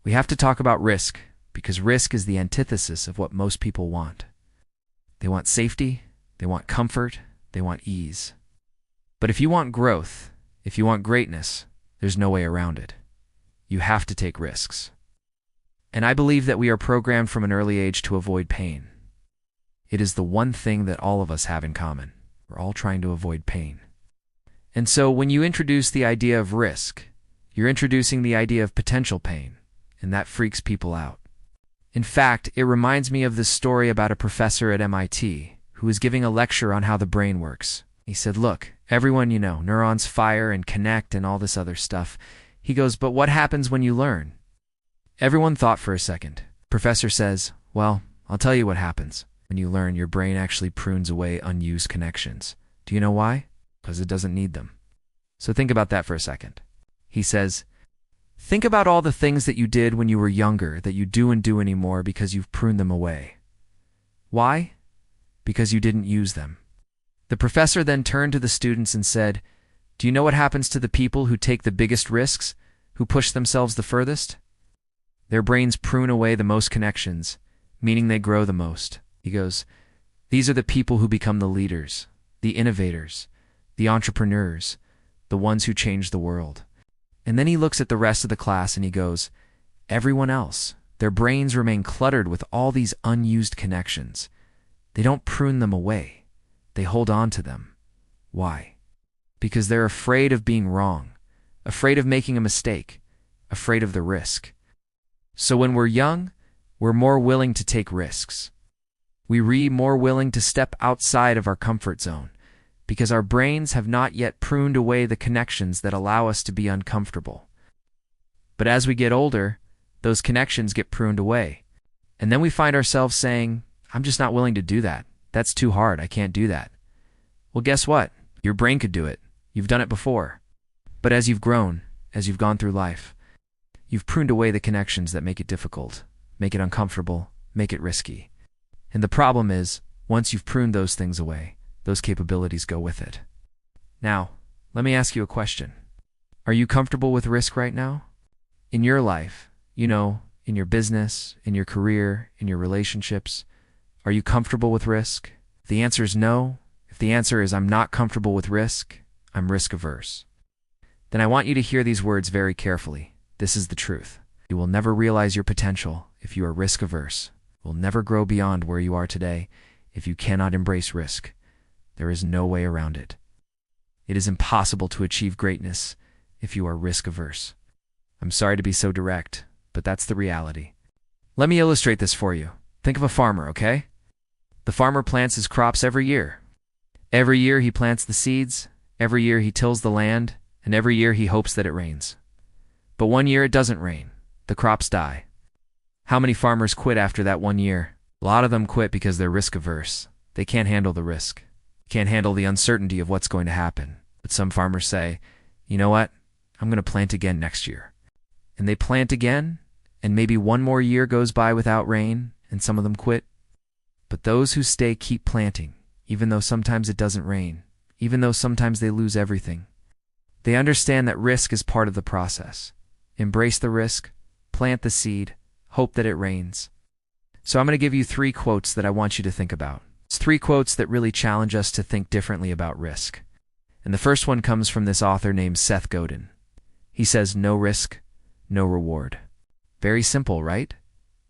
We have to talk about risk because risk is the antithesis of what most people want. They want safety, they want comfort, they want ease. But if you want growth, if you want greatness, there's no way around it. You have to take risks. And I believe that we are programmed from an early age to avoid pain. It is the one thing that all of us have in common. We're all trying to avoid pain. And so when you introduce the idea of risk, you're introducing the idea of potential pain, and that freaks people out. In fact, it reminds me of this story about a professor at MIT who was giving a lecture on how the brain works. He said, look, everyone you know, neurons fire and connect and all this other stuff. He goes, but what happens when you learn? Everyone thought for a second. Professor says, well, I'll tell you what happens. When you learn, your brain actually prunes away unused connections. Do you know why? Because it doesn't need them. So think about that for a second. He says, think about all the things that you did when you were younger that you don't do anymore because you've pruned them away. Why? Because you didn't use them. The professor then turned to the students and said, do you know what happens to the people who take the biggest risks, who push themselves the furthest? Their brains prune away the most connections, meaning they grow the most. He goes, these are the people who become the leaders, the innovators, the entrepreneurs, the ones who change the world. And then he looks at the rest of the class and he goes, everyone else, their brains remain cluttered with all these unused connections. They don't prune them away. They hold on to them. Why? Because they're afraid of being wrong, afraid of making a mistake, afraid of the risk. So when we're young, we're more willing to take risks. We're more willing to step outside of our comfort zone because our brains have not yet pruned away the connections that allow us to be uncomfortable. But as we get older, those connections get pruned away. And then we find ourselves saying, I'm just not willing to do that. That's too hard. I can't do that. Well, guess what? Your brain could do it. You've done it before. But as you've grown, as you've gone through life, you've pruned away the connections that make it difficult, make it uncomfortable, make it risky. And the problem is, once you've pruned those things away, those capabilities go with it. Now, let me ask you a question. Are you comfortable with risk right now? In your life, in your business, in your career, in your relationships, are you comfortable with risk? If the answer is no, if the answer is I'm not comfortable with risk, I'm risk averse, then I want you to hear these words very carefully. This is the truth. You will never realize your potential if you are risk averse. You will never grow beyond where you are today if you cannot embrace risk. There is no way around it. It is impossible to achieve greatness if you are risk averse. I'm sorry to be so direct, but that's the reality. Let me illustrate this for you. Think of a farmer, okay? The farmer plants his crops every year. Every year he plants the seeds, every year he tills the land, and every year he hopes that it rains. But one year it doesn't rain. The crops die. How many farmers quit after that one year? A lot of them quit because they're risk averse. They can't handle the risk. Can't handle the uncertainty of what's going to happen. But some farmers say, you know what? I'm going to plant again next year. And they plant again, and maybe one more year goes by without rain, and some of them quit. But those who stay keep planting, even though sometimes it doesn't rain, even though sometimes they lose everything. They understand that risk is part of the process. Embrace the risk, plant the seed, hope that it rains. So I'm going to give you 3 quotes that I want you to think about. It's 3 quotes that really challenge us to think differently about risk. And the first one comes from this author named Seth Godin. He says, no risk, no reward. Very simple, right?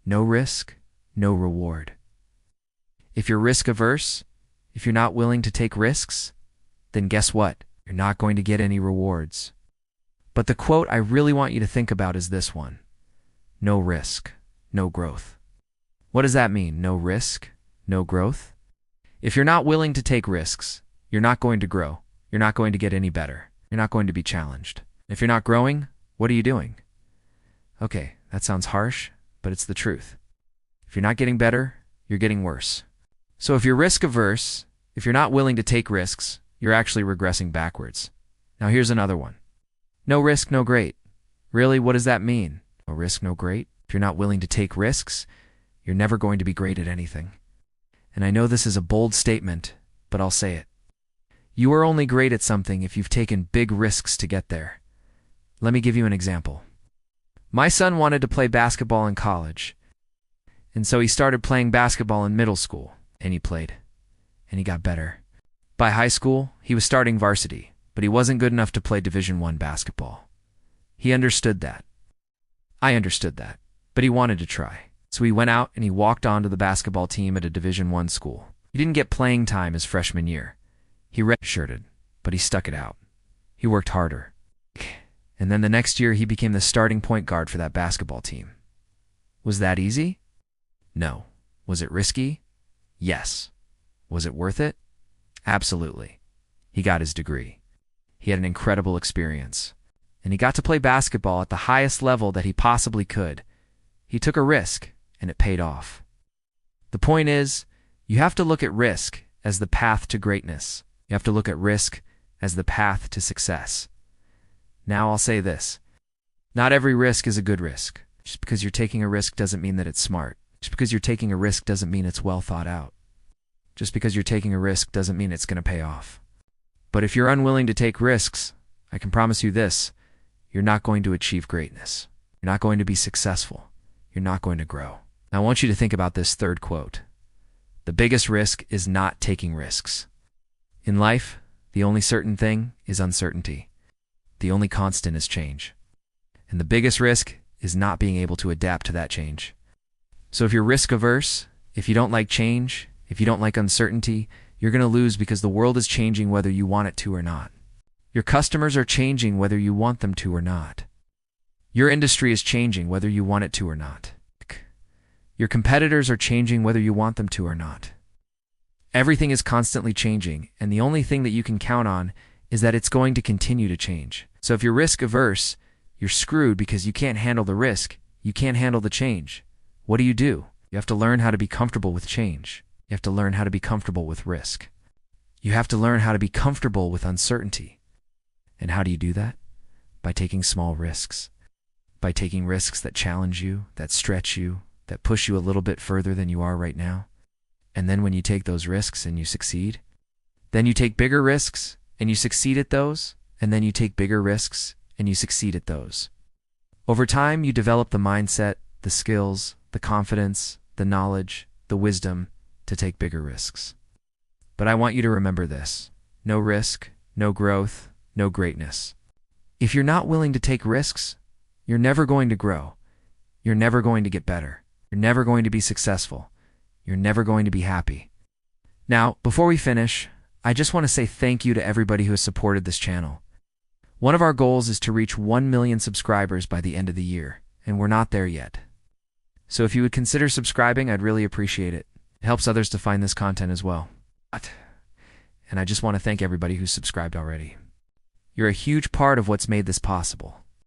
No risk, no reward. If you're risk averse, if you're not willing to take risks, then guess what? You're not going to get any rewards. But the quote I really want you to think about is this one. No risk, no growth. What does that mean? No risk, no growth? If you're not willing to take risks, you're not going to grow. You're not going to get any better. You're not going to be challenged. If you're not growing, what are you doing? Okay, that sounds harsh, but it's the truth. If you're not getting better, you're getting worse. So if you're risk averse, if you're not willing to take risks, you're actually regressing backwards. Now here's another one. No risk, no great. Really, what does that mean? No risk, no great? If you're not willing to take risks, you're never going to be great at anything. And I know this is a bold statement, but I'll say it. You are only great at something if you've taken big risks to get there. Let me give you an example. My son wanted to play basketball in college, and so he started playing basketball in middle school, and he played, and he got better. By high school, he was starting varsity, but he wasn't good enough to play Division I basketball. He understood that. I understood that, but he wanted to try. So he went out and he walked onto the basketball team at a Division I school. He didn't get playing time his freshman year. He redshirted, but he stuck it out. He worked harder. And then the next year he became the starting point guard for that basketball team. Was that easy? No. Was it risky? Yes. Was it worth it? Absolutely. He got his degree. He had an incredible experience. And he got to play basketball at the highest level that he possibly could. He took a risk, and it paid off. The point is, you have to look at risk as the path to greatness. You have to look at risk as the path to success. Now I'll say this. Not every risk is a good risk. Just because you're taking a risk doesn't mean that it's smart. Just because you're taking a risk doesn't mean it's well thought out. Just because you're taking a risk doesn't mean it's going to pay off. But if you're unwilling to take risks, I can promise you this, you're not going to achieve greatness. You're not going to be successful. You're not going to grow. Now, I want you to think about this third quote. The biggest risk is not taking risks. In life, the only certain thing is uncertainty. The only constant is change. And the biggest risk is not being able to adapt to that change. So if you're risk averse, if you don't like change, if you don't like uncertainty, you're going to lose because the world is changing whether you want it to or not. Your customers are changing whether you want them to or not. Your industry is changing whether you want it to or not. Your competitors are changing whether you want them to or not. Everything is constantly changing, and the only thing that you can count on is that it's going to continue to change. So if you're risk averse, you're screwed because you can't handle the risk, you can't handle the change. What do? You have to learn how to be comfortable with change. You have to learn how to be comfortable with risk. You have to learn how to be comfortable with uncertainty. And how do you do that? By taking small risks. By taking risks that challenge you, that stretch you, that push you a little bit further than you are right now. And then when you take those risks and you succeed, then you take bigger risks and you succeed at those, and then you take bigger risks and you succeed at those. Over time, you develop the mindset, the skills, the confidence, the knowledge, the wisdom to take bigger risks. But I want you to remember this. No risk, no growth, no greatness. If you're not willing to take risks, you're never going to grow. You're never going to get better. You're never going to be successful. You're never going to be happy. Now, before we finish, I just want to say thank you to everybody who has supported this channel. One of our goals is to reach 1 million subscribers by the end of the year, and we're not there yet. So if you would consider subscribing, I'd really appreciate it. It helps others to find this content as well. And I just want to thank everybody who's subscribed already. You're a huge part of what's made this possible.